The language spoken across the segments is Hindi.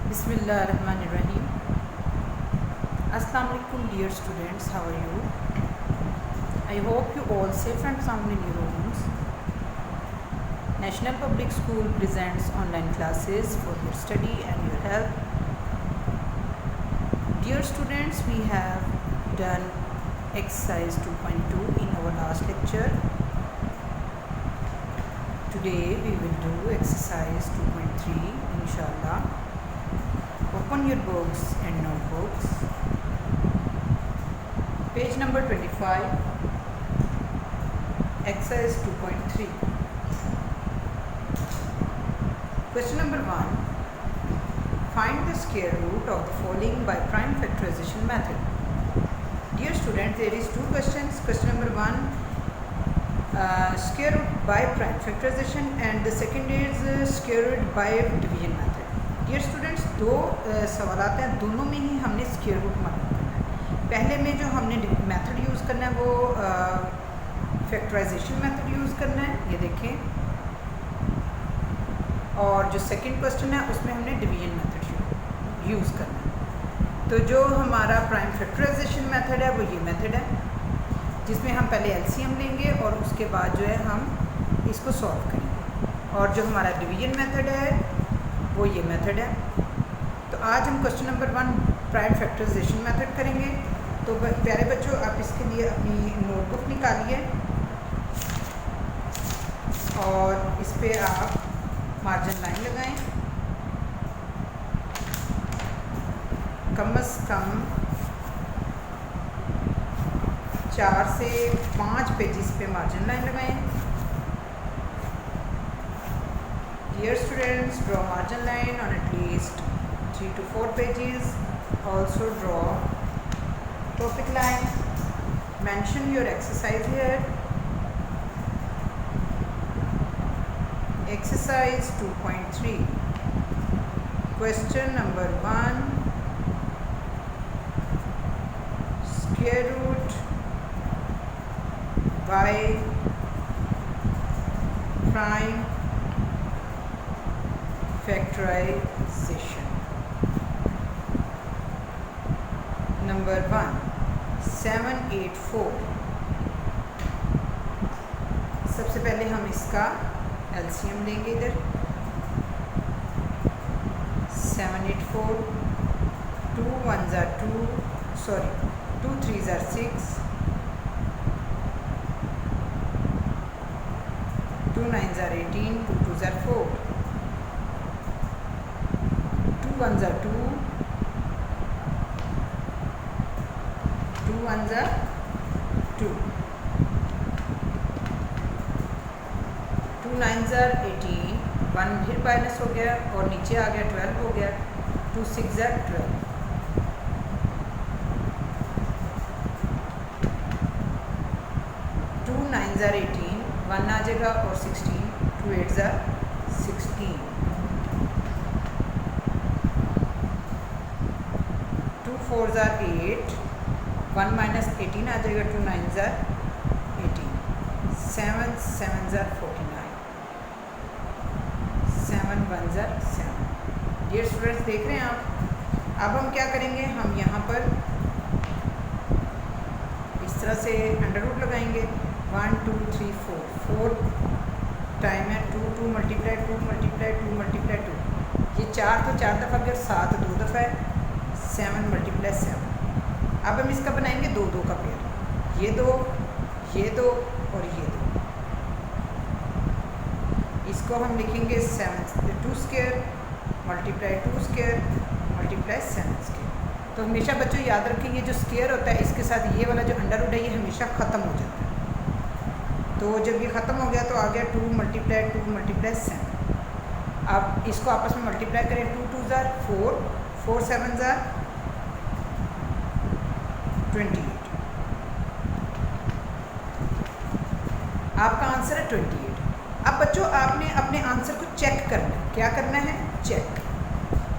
Bismillahirrahmanirrahim. Assalamu alaikum dear students, how are you? I hope you all safe and sound in your homes. National Public School presents online classes for your study and your help. Dear students, we have done exercise 2.2 in our last lecture. Today we will do exercise 2.3 inshallah. Open your books and notebooks. Page number 25. Exercise 2.3. Question number 1. Find the square root of the following by prime factorization method. Dear students, there is two questions. Question number 1, square root by prime factorization, and the second is square root by division method. Dear students, दो सवाल आते हैं, दोनों में ही हमने स्क्वायर रूट मालूम करना है। पहले में जो हमने मेथड यूज़ करना है वो फैक्टराइजेशन मेथड यूज़ करना है, ये देखें। और जो सेकंड क्वेश्चन है उसमें हमने डिवीजन मेथड यूज़ करना है। तो जो हमारा प्राइम फैक्टराइजेशन मेथड है वो ये मेथड है, जिसमें हम पहले एलसीएम लेंगे और उसके बाद जो है हम इसको सॉल्व करेंगे। और जो हमारा डिवीजन मेथड है वो ये मेथड है। तो आज हम question number 1 prime factorization method करेंगे। तो प्यारे बच्चों, आप इसके लिए अपनी नोटबुक निकालिए और इस पे आप मार्जिन लाइन लगाएं। कम से कम 4 से 5 पेजेस पे मार्जिन लाइन लगाएं। Dear students, draw margin line on at least 3 to 4 pages. Also draw topic line. Mention your exercise here. Exercise 2.3. Question number 1. Square root by prime factorization. Number 1, 784. सबसे पहले हम इसका एलसीएम लेंगे। इधर 784, 2 1s are 2, sorry 2 3s are 6, 2 9s are 18, 2 2s are 4, 2 1s are 2, 2 1s are 2, 2 9s are 18, 1 फिर माइनस हो गया और नीचे आ गया 12 हो गया, 2 6s are 12, 2 9s are 18, 1 आ जाएगा और 16, 2 8s are 16, 2 4s are 8, 1 minus 18 आ जाएगा, 2 9s are 18, 7 7s are 49, 7 1s are 7। Dear students, देख रहे हैं आप। अब हम क्या करेंगे, हम यहाँ पर इस तरह से अंडर रूट लगाएंगे। 1 2 3 4, 4 टाइम है 2 2 मल्टीप्लाई 2 मल्टीप्लाई 2 मल्टीप्लाई 2, ये 4 तो 4 दफ़ा गया, 7 2 दफ़ा है, 7 मल्टीप्लाई 7। अब हम इसका बनाएंगे 2 2 का पेयर, ये 2 और ये 2। इसको हम लिखेंगे 7 2 square multiply 2 square multiply 7 square. तो हमेशा बच्चों याद रखें, ये जो स्क्वायर होता है इसके साथ ये वाला जो अंडर रूट है ये हमेशा ख़त्म हो जाता है। तो जब ये ख़त्म हो गया तो आ गया 2 मल्टीप्लाई 7। अब इसको आपस में मल्टीप्लाई करें, 2 2s are 4, 4 7s are 28। आपका आंसर है 28। अब बच्चों आपने अपने आंसर को चेक करना है। क्या करना है? चेक।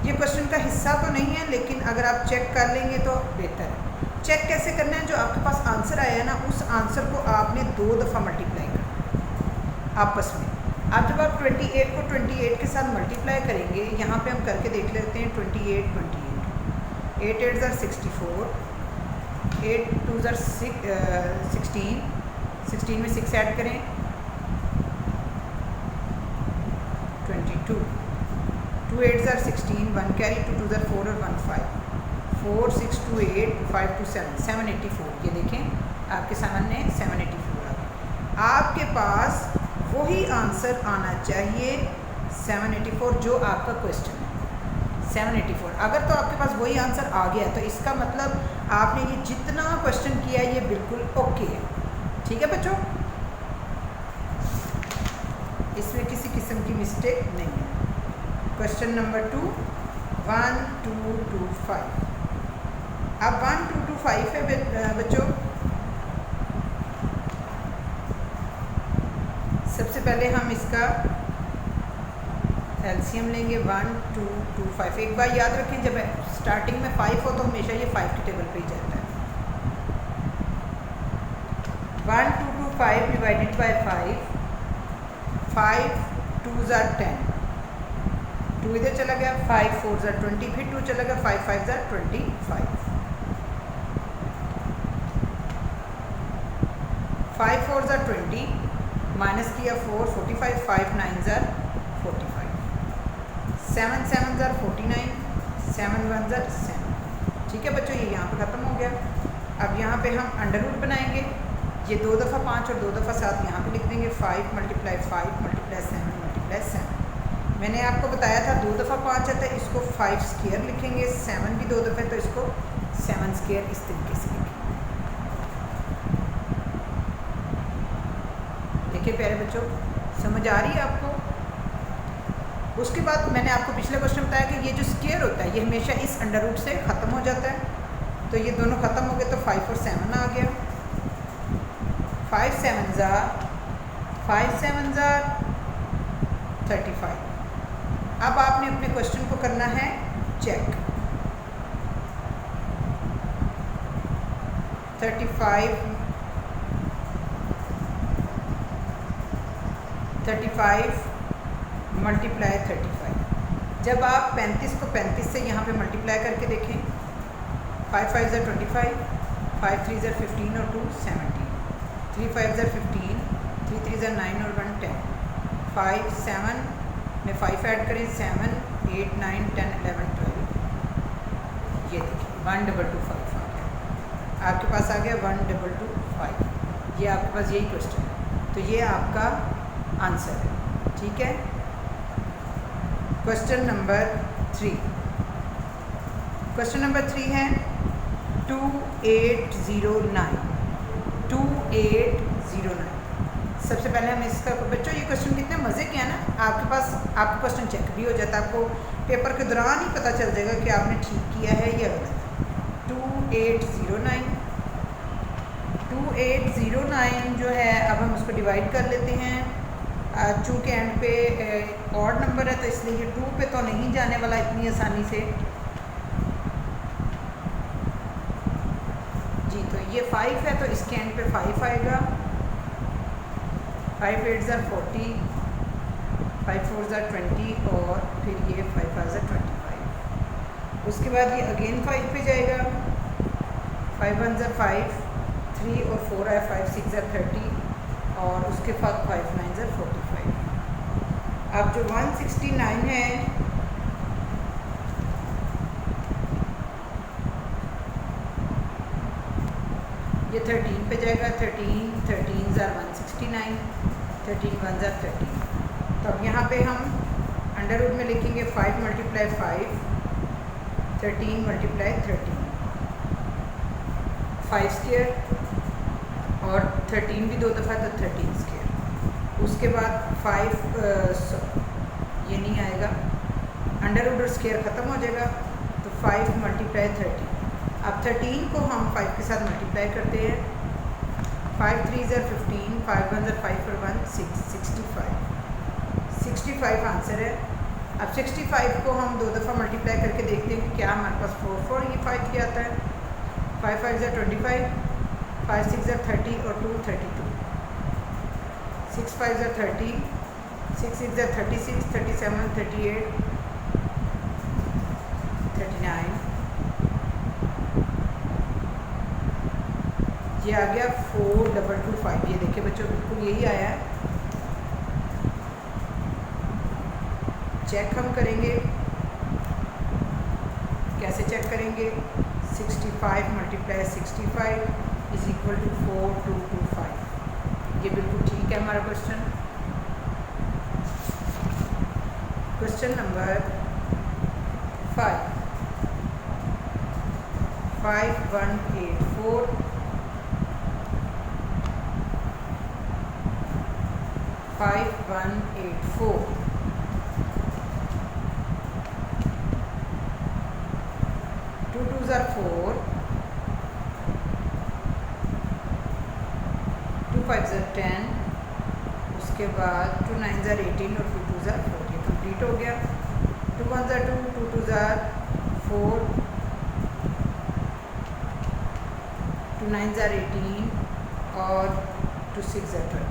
ये क्वेश्चन का हिस्सा तो नहीं है, लेकिन अगर आप चेक कर लेंगे तो बेहतर है। चेक कैसे करना है? जो आपके पास आंसर आया है ना, उस आंसर को आपने 2 दफ़ा मल्टीप्लाई करना है आपस में। अब जब आप 28 को 28 के साथ मल्टीप्लाई करेंगे, यहाँ पे हम करके देख लेते हैं 28 28 8 8 ज़र 64, 8 2 ज़र 16, 16 में 6 ऐड करें 22, 2 8 ज़र 16, 1 कैरी 2 2 ज़र 4 और 1 5, 4 6 2 8 5 2 7 784। ये देखें आपके सामने 784 आ गया। आपके पास वही आंसर आना चाहिए 784 जो आपका क्वेश्चन है 784। अगर तो आपके पास वही आंसर आ गया तो इसका मतलब आपने ये जितना क्वेश्चन किया है ये बिल्कुल ओके है। ठीक है बच्चों, इसमें किसी किस्म की मिस्टेक नहीं है। Question number 2 1 2 2 5। अब 1 2 2 5 है बच्चों। सबसे पहले हम इसका एलसीएम लेंगे 1 2 2 5। एक बार याद रखें, जब स्टार्टिंग में 5 हो तो हमेशा ये 5 के टेबल पे ही जाता है। 1 2 2 5 डिवाइडेड बाय 5, 5 2 ज़र 10, 2 इधर चला गया, 5 4 ज़र 20, फिर 2 चला गया, 5 5 ज़र 25, 5 4 ज़र 20 माइनस किया 4 45, 5 9 ज़र 45, 7 7 ज़र 49, 7 1 ज़र 7। ठीक है बच्चों, ये यहाँ पे ख़त्म हो गया। अब यहाँ पे हम अंडर रूट बनाएंगे। ये 2 दफ़ा 5 और 2 दफ़ा 7 यहाँ पे लिख देंगे। 5 मल्टीप्लाई 5 मल्टीप्लाई 7 मल्टीप्लाई 7। मैंने आपको बताया था 2 दफ़ा 5 आता है, इसको 5 स्क्वायर लिखेंगे। 7 भी 2 दफ़ा है तो इसको 7 स्क्वायर इस तरीके से लिखेंगे। देखिए प्यारे बच्चों, समझ आ रही है आपको? उसके बाद मैंने आपको पिछले क्वेश्चन बताया कि ये जो स्क्वायर होता है ये हमेशा इस अंडर रूट से ख़त्म हो जाता है। तो ये दोनों ख़त्म हो गए तो 5 और 7 आ गया। 5 7 ज़ार 35। अब आपने अपने क्वेश्चन को करना है चेक। 35 मल्टीप्लाई 35। जब आप 35 को 35 से यहाँ पे मल्टीप्लाई करके देखें, 5 5 ज़र 25, 5 3 ज़र 15 और 2 17, 3 5 ज़र 15, 3 3 ज़र 9 और 1 10, 5 7 में 5 ऐड करें 7 8 9 10 11 12। ये देखिए 1225 आ गया। आपके पास आ गया 1225। ये आपके पास यही क्वेश्चन है, तो ये आपका आंसर है। ठीक है। Question number 3। क्वेश्चन नंबर 3 है 2809। 2809। सबसे पहले हम इसका, बच्चों ये क्वेश्चन कितने मज़े के हैं ना, आपके पास आपका क्वेश्चन चेक भी हो जाता है, आपको पेपर के दौरान ही पता चल जाएगा कि आपने ठीक किया है या गलत। 2809। 2809 जो है, अब हम उसको डिवाइड कर लेते हैं। चूँकि एंड पे ऑड नंबर है तो इसलिए ये 2 पे तो नहीं जाने वाला इतनी आसानी से जी। तो ये 5 है तो इसके एंड पे 5 आएगा। 5 8 ज़र 40, 5 4 ज़र 20 और फिर ये 5 5 ज़र 25। उसके बाद ये अगेन 5 पे जाएगा। 5 1 ज़र 5, 3 और 4 है, 5 6 ज़र 30 और उसके बाद 5 9 ज़र 45। अब जो 169 है, ये 13 पे जाएगा। 13 ज़र 169, 13 1 ज़र 13। तो अब यहाँ पे हम अंडर रूट में लिखेंगे 5 मल्टीप्लाई 5, 13 मल्टीप्लाई 13, 5 स्क्वायर और 13 भी 2 दफ़ा तो 13 स्क्वायर। उसके बाद 5 ये नहीं आएगा, अंडर रूट और स्क्वायर ख़त्म हो जाएगा तो 5 मल्टीप्लाई 13। अब 13 को हम 5 के साथ मल्टीप्लाई करते हैं। 5 3 ज़र 15, 5 1 ज़र 5 और 1 6, 65 आंसर है। अब 65 को हम 2 दफ़ा मल्टीप्लाई करके देखते हैं कि क्या हमारे पास 4 4 ये 5 क्या आता है। 5 5 ज़र 25, 5 6 ज़र 30 और 2 32, 6 5 ज़र 30, 6 6 are 36, 37, 38, 39, ये आ गया 4225। ये देखिए बच्चों बिल्कुल यही आया है। चेक हम करेंगे, कैसे चेक करेंगे? 65 मल्टीप्लाई 65 इज इक्वल टू 4225। ये बिल्कुल ठीक है हमारा question. Question number 5, 5184 5184 2 2s are 4, 2 5s are 10, उसके बाद 2 9s are 18 और 2 2s are 4। ये कंप्लीट हो गया। 2 1s are 2, 2 2s are 4, 2 9s are 18 और 2 6s are 12,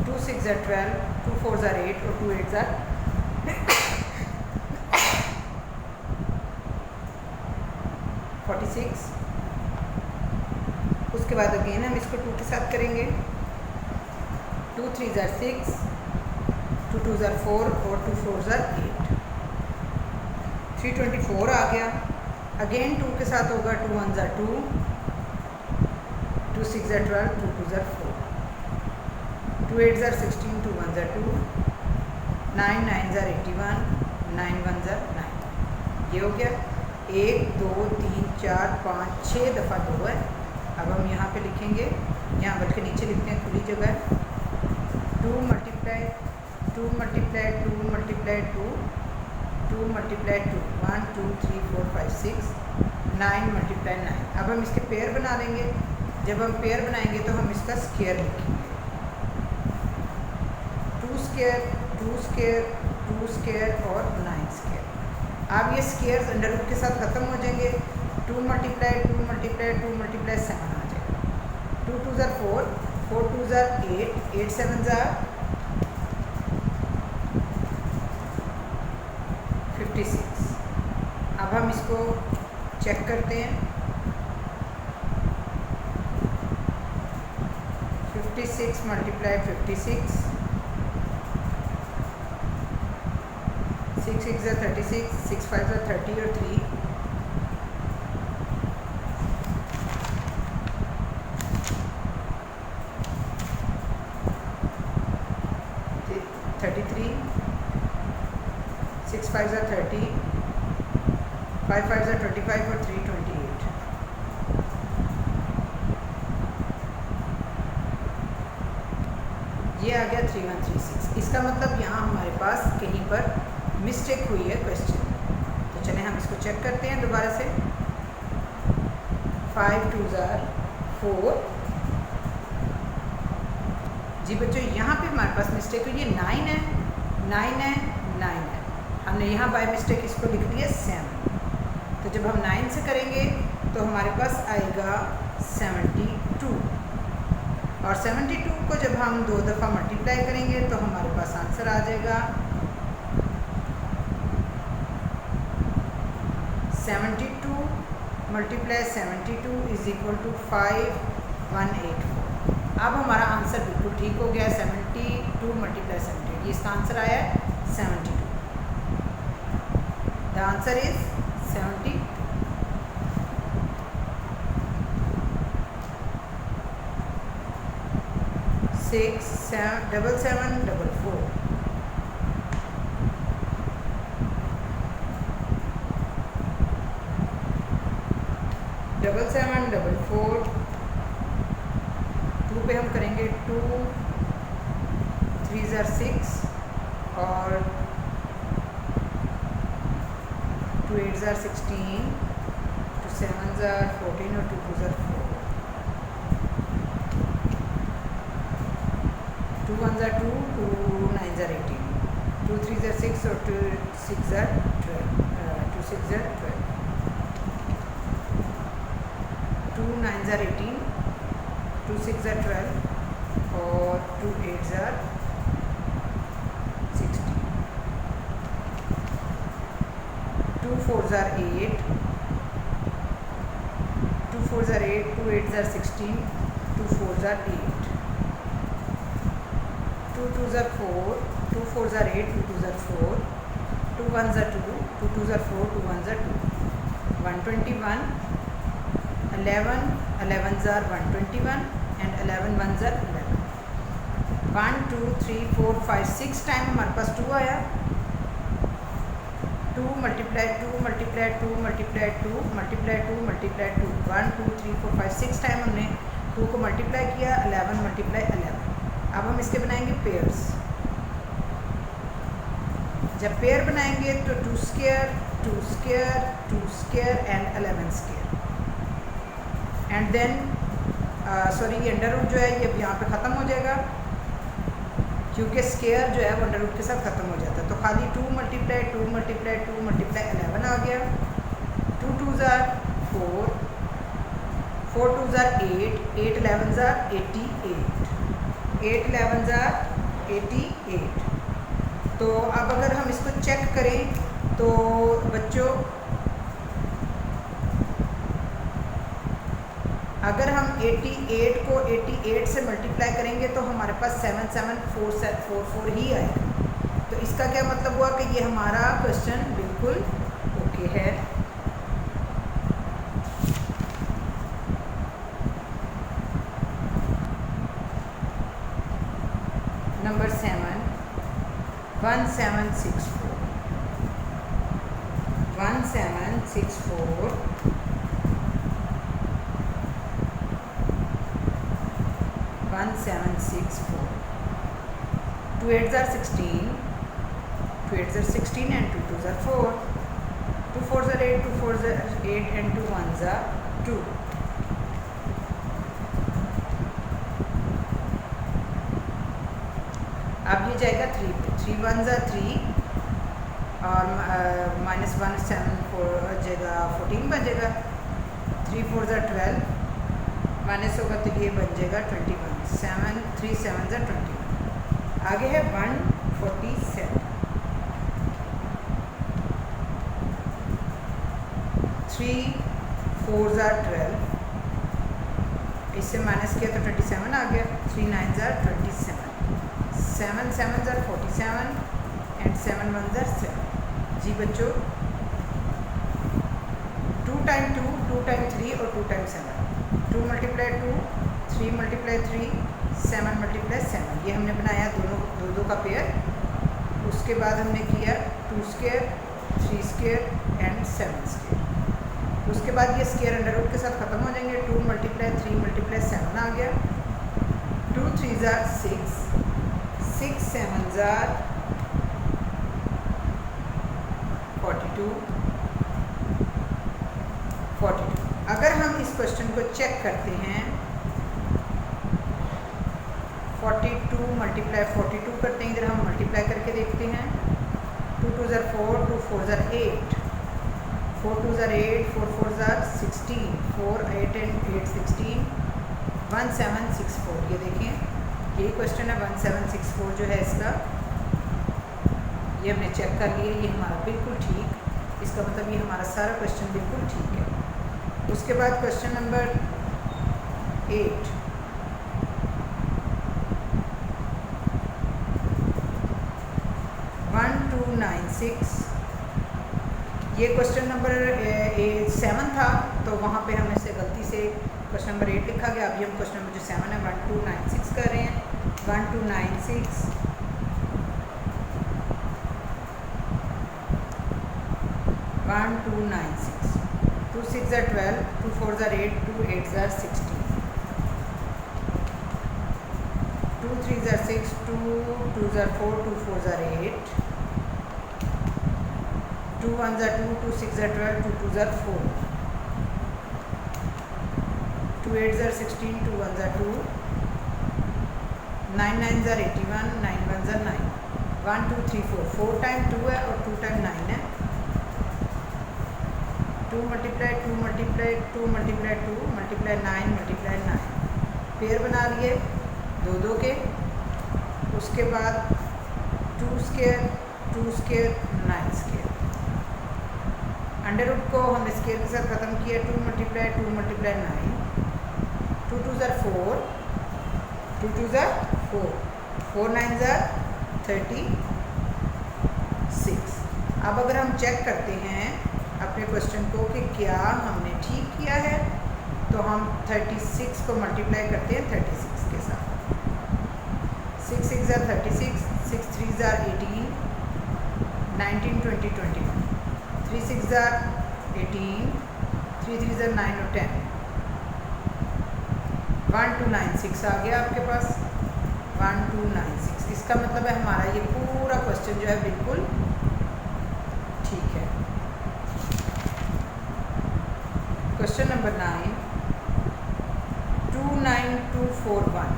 2 6s are 12, 2 4s are 8 और 2 8s are 46। उसके बाद अगेन हम इसको 2 के साथ करेंगे। 2 3s are 6, 2 2s are 4 और 2 4s are 8, 324 आ गया। अगेन 2 के साथ होगा। 2 1s are 2, 2 6s are 12, 2 2s are 4, 2 8s are 16, 2 1s are 2, 9 9s are 81, 9 1s are 9। ये हो गया। 1 2 3 4 5 6 दफ़ा 2 है। अब हम यहाँ पे लिखेंगे, यहाँ बल्कि नीचे लिखते हैं, खुली जगह है। 2 multiply 2 multiply 2 multiply 2, 2 multiply 2, 1 2 3 4 5 6, 9 multiply 9। अब हम इसके पेयर बना लेंगे। जब हम पेयर बनाएंगे तो हम इसका स्क्वायर लिखेंगे। 2 स्क्वायर 2 स्क्वायर 2 स्क्वायर और 9 स्क्वायर। अब ये स्क्वायर्स अंडर रूट के साथ ख़त्म हो जाएंगे। 2 मल्टीप्लाई 2 मल्टीप्लाई 2 मल्टीप्लाई 7 आ जाएगा। 2 2s are 4, 4 2s are 8, 8 7s are 56। अब हम इसको चेक करते हैं। 56 मल्टीप्लाई 56, 6 6 are 36, 6 5 are 30 और 3, 33, 6 5 are 30, 5 5 are 25 और 3 28। ये आ गया 3136। इसका मतलब यहाँ हमारे पास कहीं पर मिस्टेक हुई है क्वेश्चन। तो चलें हम इसको चेक करते हैं दोबारा से। 5 2s are 4। जी बच्चों यहाँ पे हमारे पास मिस्टेक हुई है। 9 है 9 है 9 है। हमने यहाँ बाय मिस्टेक इसको लिख दिया 7। तो जब हम 9 से करेंगे तो हमारे पास आएगा 72, और 72 को जब हम 2 दफ़ा मल्टीप्लाई करेंगे तो हमारे पास आंसर आ जाएगा 72 मल्टीप्लाई 72 इज इक्वल टू 5184। अब हमारा आंसर बिल्कुल ठीक हो गया। 72 मल्टीप्लाई 78, ये इसका आंसर आया है 72। The answer is 72। 6 7 7 4 4 7 7 4 2 पे हम करेंगे 2 3s are 6 और 2 8s are 16, 2 7s are 14 और 2 2s are 4, 2 1s are 2, 2 9s are 18, 2 3s are 6 और 2 6s are 12, 2 6s are 12, 2 9s are 18, 2 6 ज़ा 12 और 2 8 ज़ा 16, 2 4 ज़ा 8, 2 4 ज़ा 8, 2 8 ज़ा 16, 2 4 ज़ा 8, 2 2 ज़ा 4, 2 4 ज़ा 8, 2 2 ज़ा 4, 2 1 ज़ा 2, 2 2 ज़ा 4, 2 1 ज़ा 2, 121, 11 11 ज़ा 121 एंड 11 1 ज़ा 11, 1 2 3 4 5 6 टाइम हमारे पास 2 आया, 2 multiply 2 multiply 2 multiply 2 multiply 2 multiply 2, 1 2 3 4 5 6 time हमने 2 को मल्टीप्लाई किया, 11 मल्टीप्लाई 11। अब हम इसके बनाएंगे पेयर्स। जब पेयर बनाएंगे तो 2 square 2 square 2 square and 11 square and then sorry ये अंडर रूट जो है ये यहाँ पे ख़त्म हो जाएगा, क्योंकि स्क्वायर जो है वो अंडर रूट के साथ ख़त्म हो जाता है। तो खाली 2 मल्टीप्लाई 2 मल्टीप्लाई 2 मल्टीप्लाई 11 आ गया, 2 2 ज़ा 4, 4 2 ज़ा 8, 8 11 ज़ा 88, 8 11 ज़ा 88। तो अब अगर हम इसको चेक करें तो बच्चों अगर हम 88 को 88 से मल्टीप्लाई करेंगे तो हमारे पास 7744 ही आएगा। तो इसका क्या मतलब हुआ कि ये हमारा क्वेश्चन बिल्कुल ओके है। नंबर 7, 1764, 1764, 1764, 2 8 ज़ा 16, 2 8 ज़ा 16 and 2 2 ज़ा 4, 2 4 ज़ा 8, 2 4 ज़ा 8 and 2 1 ज़ा 2। अब ये जाएगा 3 पे, 3 1 ज़ा 3 और -1 7 4 जगह 14 बन जाएगा, 3 4 ज़ा 12 माइनस होगा तो ये बन जाएगा 21, 7 3 7 ज़ा 21। आगे है 147, 3 4 ज़ा 12, इससे माइनस किया तो 27 आ गया, 3 9 ज़ा 27, 7 7 ज़ा 47 एंड 7 1 ज़ा 7। जी बच्चों 2 टाइम 2, 2 टाइम 3 और 2 टाइम 7, 2 मल्टीप्लाई 2, 3 मल्टीप्लाई 3, 7 मल्टीप्लाई 7, ये हमने बनाया दोनों दो का पेयर। उसके बाद हमने किया 2 स्क्वायर 3 स्क्वायर एंड 7 स्क्वायर। उसके बाद ये स्क्वायर अंडर रूट के साथ ख़त्म हो जाएंगे, 2 मल्टीप्लाई 3 मल्टीप्लाई 7 आ गया, 2 3 ज़ा 6, 6 7 ज़ा 42, 42। अगर हम इस क्वेश्चन को चेक करते हैं 42 मल्टीप्लाई 42 करते हैं, इधर हम मल्टीप्लाई करके देखते हैं, 2 2 ज़ा 4, 2 4 ज़ा 8, 4 2 ज़ा 8, 4 4 ज़ा 16, 4 8 and 8 16, 1764। ये देखिए यही क्वेश्चन है 1764 जो है इसका, ये हमने चेक कर लिया, ये हमारा बिल्कुल ठीक, इसका मतलब ये हमारा सारा क्वेश्चन बिल्कुल ठीक है। उसके बाद क्वेश्चन नंबर 8, 1296, ये क्वेश्चन नंबर 7 था तो वहाँ पे हमने से गलती से क्वेश्चन नंबर 8 लिखा गया। अभी हम क्वेश्चन नंबर जो 7 है 1296 कर रहे हैं, 1296, 1296, 2 6 ज़ा 12, 2 4 ज़ा 8, 2 8 ज़ा 16, 2 3 ज़ा 6, 2 2 ज़ा 4, 2 4 ज़ा 8, 2 1 ज़ा 2, 2 6 ज़ा 12, 2 2 ज़ा 4, 2 8 ज़ा 16, 2 1 ज़ा 2, 9 9 ज़ा 81, 9 1 ज़ा 9, 1 2 3 4, 4 टाइम 2 है और 2 टाइम 9 है, 2 multiply 2 multiply 2 multiply 2 multiply 9 multiply 9, pair बना लिए 2 2 के, उसके बाद 2 square 2 square 9 square. Under root को हमने स्क्वायर के साथ ख़त्म किया, 2 मल्टीप्लाई 9, 2 2 ज़ार 4, 2 2 ज़ार 4, 4 9 ज़ार 36। अब अगर हम चेक करते हैं अपने क्वेश्चन को कि क्या हमने ठीक किया है, तो हम 36 को मल्टीप्लाई करते हैं 36 के साथ। 6 6 ज़ार 36, 6 3 ज़ार 18, 19 20 21, 3 6 ज़ार 18, 3 3 ज़ार 9 और 10, 1 2 9 6 आ गया आपके पास, 1 2 9 6। इसका मतलब है हमारा ये पूरा क्वेश्चन जो है बिल्कुल ठीक है। क्वेश्चन नंबर 9, 29241,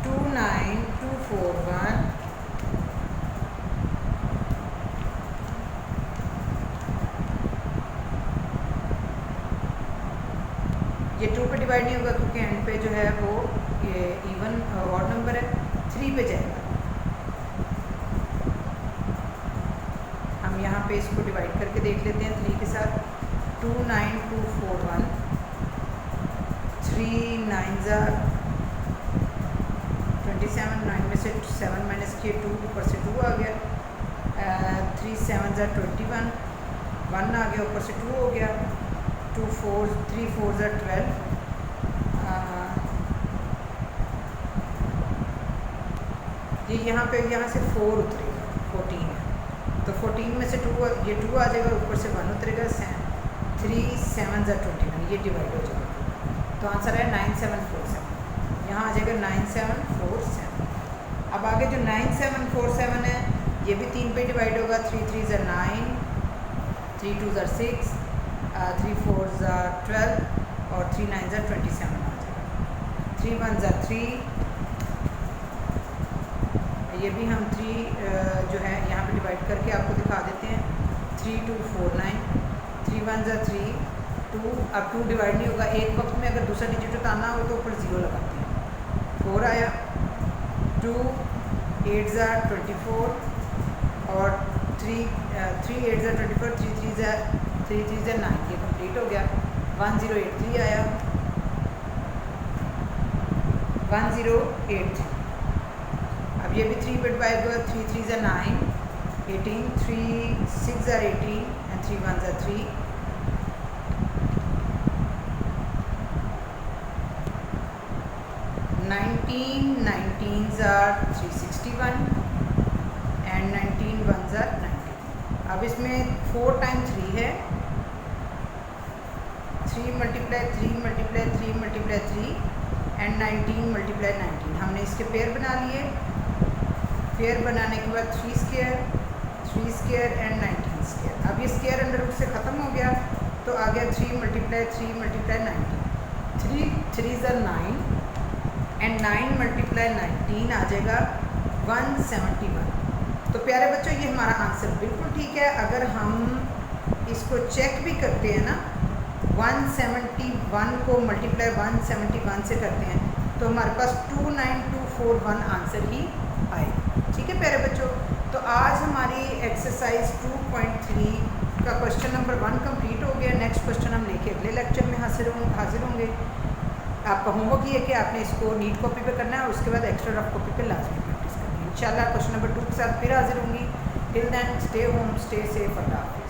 29241 ये 2 पे डिवाइड नहीं होगा क्योंकि एंड पे जो है वो ये इवन ऑड नंबर है, 3 पे जाएगा। हम यहाँ पे इसको डिवाइड करके देख लेते हैं 3 के साथ। 29241, 3 9 ज़ार 27, 9 में से 7 माइनस किए 2, ऊपर से 2 आ गया, 3 7 ज़ार 21, 1 आ गया, ऊपर से 2 हो गया, 3 4 ज़ार 12, ये यहाँ से 4 उतरेगा, 14 है, तो 14 में से 2 ये 2 आ जाएगा, ऊपर से 1 उतरेगा, 3 7 ज़ार 21, ये डिवाइड हो जाएगा। तो आंसर है 9747, यहाँ आ जाएगा 9747। अब आगे जो 9747 है ये भी 3 पे डिवाइड होगा, 3 3 ज़ार 9, 3 2 ज़ार 6, 3 4 ज़ार 12 और 3 9 ज़ार 27 आ जाएगा, 3 1 ज़ार 3, ये भी हम 3 जो है यहाँ पे डिवाइड करके आपको दिखा देते हैं, 3 2 4 9, 3 1 ज़ार 3 2, अब 2 डिवाइड नहीं होगा, एक वक्त में अगर दूसरा डिजिट उतारना हो तो ऊपर 0 लगाते हैं, 4 आया, 2 8 ज़ार 24 और 3 8 ज़ार 24, 3 3 ज़ार 9, ये कंप्लीट हो गया, 1083 आया, 1083। अब ये भी 3 पे डिवाइड होगा, 3 3 ज़ार 9, 18, 3 6 ज़ार 18 एंड 3 1 ज़ार 3, 19 ज़ार 361 एंड 19 1 ज़ार 90। अब इसमें 4 टाइम 3 है, 3 multiply 3 multiply 3 multiply 3 and 19 multiply 19। हमने इसके पेयर बना लिए, पेयर बनाने के बाद 3 स्क्वायर एंड 19 स्क्वायर। अब ये स्क्वायर अंडर रूट से ख़त्म हो गया, तो आ गया 3 मल्टीप्लाई 19, 3 3 ज़ार 9 एंड 9 मल्टीप्लाई 19 आ जाएगा 171। तो प्यारे बच्चों ये हमारा आंसर बिल्कुल ठीक है। अगर हम इसको चेक भी करते हैं ना, 171 को मल्टीप्लाई 171 से करते हैं तो हमारे पास 29241 आंसर ही आएगा। ठीक है प्यारे बच्चों, तो आज हमारी एक्सरसाइज 2.3 का क्वेश्चन नंबर 1 कंप्लीट हो गया। नेक्स्ट क्वेश्चन हम लेके अगले लेक्चर में हाजिर होंगे। आपका होमवर्क ये है कि आपने इसको नीट कॉपी पे करना है और उसके बाद एक्स्ट्रा रफ कॉपी पे लाजमी प्रैक्टिस करनी है। इंशाल्लाह क्वेश्चन नंबर 2 के साथ फिर हाजिर होंगी। Till then stay home, stay safe, अल्लाह हाफ़िज़।